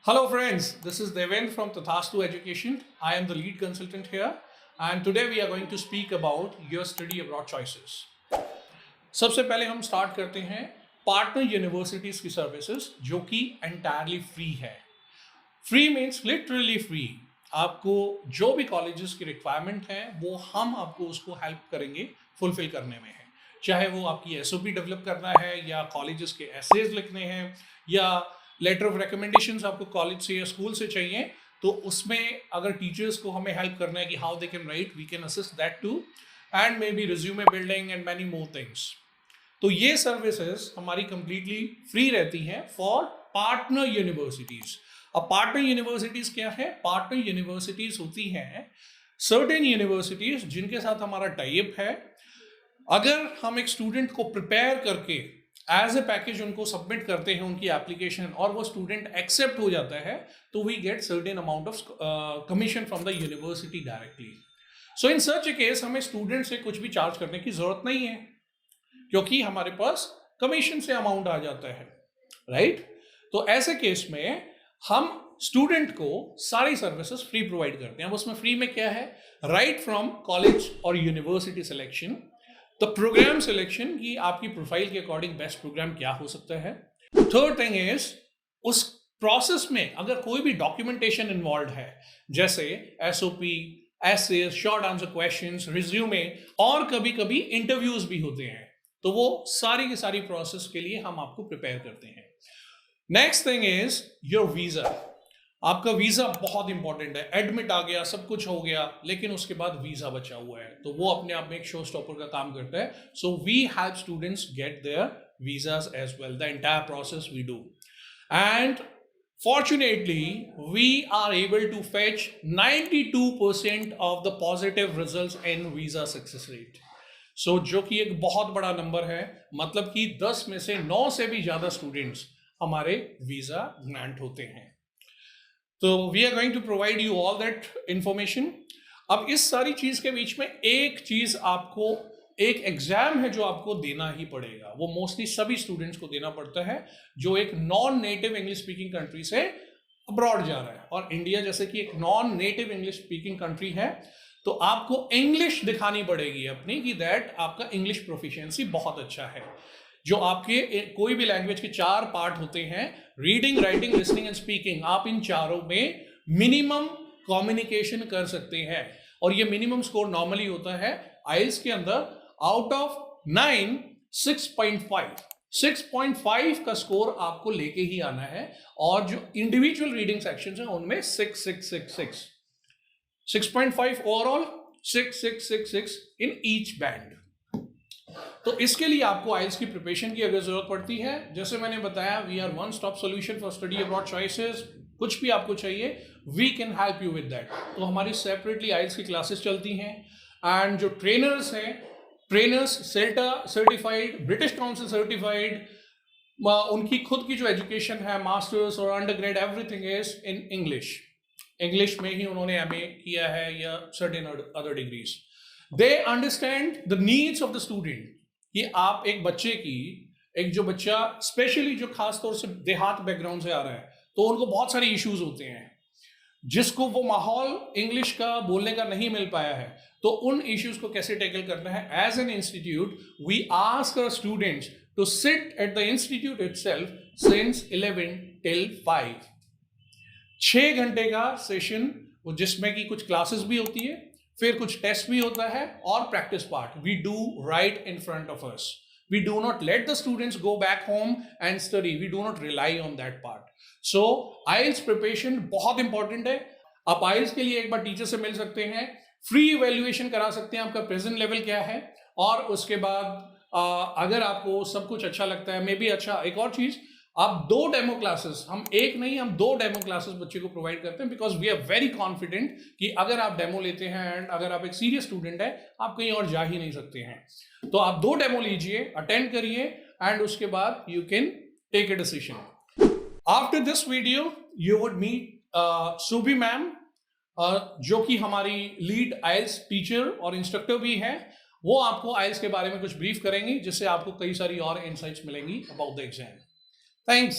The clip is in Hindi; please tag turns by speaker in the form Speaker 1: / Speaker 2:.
Speaker 1: Hello friends, this is Devendra from Tathastu Education. I am the lead consultant here and today we are going to speak about your study abroad choices. सबसे पहले हम स्टार्ट करते हैं पार्टनर यूनिवर्सिटीज की सर्विसेज जो कि एंटायरली फ्री है। Free means literally free. आपको जो भी कॉलेजेस की रिक्वायरमेंट है वो हम आपको उसको हेल्प करेंगे फुलफिल करने में है, चाहे वो आपकी एसओपी डेवलप करना है या कॉलेजेस के एसेज लिखने हैं या लेटर ऑफ रिकमेंडेशंस आपको कॉलेज से या स्कूल से चाहिए, तो उसमें अगर टीचर्स को हमें हेल्प करना है कि how they can write, we can assist that too, and maybe resume building and many more things. तो ये सर्विसेज हमारी कंप्लीटली फ्री रहती हैं फॉर पार्टनर यूनिवर्सिटीज। अब पार्टनर यूनिवर्सिटीज क्या है? पार्टनर यूनिवर्सिटीज होती हैं सर्टेन यूनिवर्सिटीज जिनके साथ हमारा टाइप है। अगर हम एक स्टूडेंट को प्रिपेयर करके एज ए पैकेज उनको सबमिट करते हैं उनकी एप्लीकेशन और वो स्टूडेंट एक्सेप्ट हो जाता है, तो we get certain amount of commission from the university directly. So in such a case हमें स्टूडेंट से कुछ भी चार्ज करने की जरूरत नहीं है क्योंकि हमारे पास कमीशन से अमाउंट आ जाता है, राइट? तो ऐसे केस में हम स्टूडेंट को सारी सर्विसेज फ्री प्रोवाइड करते हैं। अब उसमें फ्री में क्या है? राइट फ्रॉम कॉलेज और university selection, the program selection की आपकी प्रोफाइल के अकॉर्डिंग बेस्ट प्रोग्राम क्या हो सकता है। थर्ड थिंग इज उस प्रोसेस में अगर कोई भी डॉक्यूमेंटेशन इन्वॉल्व है, जैसे SOP, essays, short answer questions, resume और कभी कभी इंटरव्यूज भी होते हैं, तो वो सारी की सारी प्रोसेस के लिए हम आपको प्रिपेयर करते हैं। Next thing is your visa. आपका वीजा बहुत इंपॉर्टेंट है। एडमिट आ गया, सब कुछ हो गया, लेकिन उसके बाद वीजा बचा हुआ है, तो वो अपने आप में एक शो स्टॉपर का काम करता है। So we help students get their visas as well, the entire process we do, and fortunately we are able to fetch 92% of the positive results in visa success rate. So जो कि एक बहुत बड़ा नंबर है, मतलब कि 10 में से 9 से भी ज्यादा स्टूडेंट्स हमारे वीजा ग्रांट होते हैं। तो we are going to provide you all that information. अब इस सारी चीज के बीच में एक चीज आपको, एक एग्जाम है जो आपको देना ही पड़ेगा, वो मोस्टली सभी स्टूडेंट्स को देना पड़ता है जो एक non native English speaking country से अब्रॉड जा रहा है। और इंडिया जैसे कि एक non native English speaking country है, तो आपको इंग्लिश दिखानी पड़ेगी अपनी कि दैट आपका इंग्लिश प्रोफिशिएंसी बहुत अच्छा है। जो आपके कोई भी लैंग्वेज के 4 पार्ट होते हैं, reading, writing, listening and speaking, आप इन चारों में मिनिमम कम्युनिकेशन कर सकते हैं। और ये मिनिमम स्कोर नॉर्मली होता है आइल्स के अंदर आउट ऑफ 9 6.5। 6.5 का स्कोर आपको लेके ही आना है, और जो इंडिविजुअल रीडिंग सेक्शंस हैं उनमें 6.6 6.5 ओवरऑल, 6 इन ईच बैंड। तो इसके लिए आपको आइल्स की प्रिपरेशन की अगर जरूरत पड़ती है, जैसे मैंने बताया, we are one stop solution for study abroad choices. कुछ भी आपको चाहिए, we can help you with that. तो हमारी सेपरेटली आइल्स की क्लासेस चलती हैं, एंड जो ट्रेनर्स हैं, trainers Celta certified, British council certified, उनकी खुद की जो एजुकेशन है, मास्टर्स और undergrad, everything is in English. English में ही उन्होंने एमए किया है या certain other degrees. They understand the needs of the student, कि आप एक बच्चे की, एक जो बच्चा स्पेशली जो खास तौर से देहात बैकग्राउंड से आ रहा है, तो उनको बहुत सारे इश्यूज होते हैं, जिसको वो माहौल इंग्लिश का बोलने का नहीं मिल पाया है, तो उन इश्यूज को कैसे टैकल करना है। As an institute we ask our students to sit at the institute itself since 11 till 5। 6 घंटे का सेशन, जिसमें कि कुछ क्लासेस भी होती है, फिर कुछ टेस्ट भी होता है और practice part we do right in front of us. We do not let the students go back home and study, we do not rely on that part. So IELTS preparation बहुत इंपॉर्टेंट है। आप आइल्स के लिए एक बार टीचर से मिल सकते हैं, फ्री इवेल्युएशन करा सकते हैं, आपका प्रेजेंट लेवल क्या है, और उसके बाद अगर आपको सब कुछ अच्छा लगता है, मे बी अच्छा, एक और चीज, आप 2 डेमो क्लासेस, हम एक नहीं, हम 2 डेमो क्लासेस बच्चे को प्रोवाइड करते हैं, because we are very confident कि अगर आप डेमो लेते हैं एंड अगर आप एक सीरियस स्टूडेंट है, आप कहीं और जा ही नहीं सकते हैं। तो आप 2 डेमो लीजिए, अटेंड करिए, एंड उसके बाद you can take a decision. After this video you would meet Subhi ma'am, जो कि हमारी लीड आइल्स टीचर और इंस्ट्रक्टर भी है। वो आपको आइल्स के बारे में कुछ ब्रीफ करेंगी, जिससे आपको कई सारी और इनसाइट्स मिलेंगी अबाउट द एग्जाम। Thanks.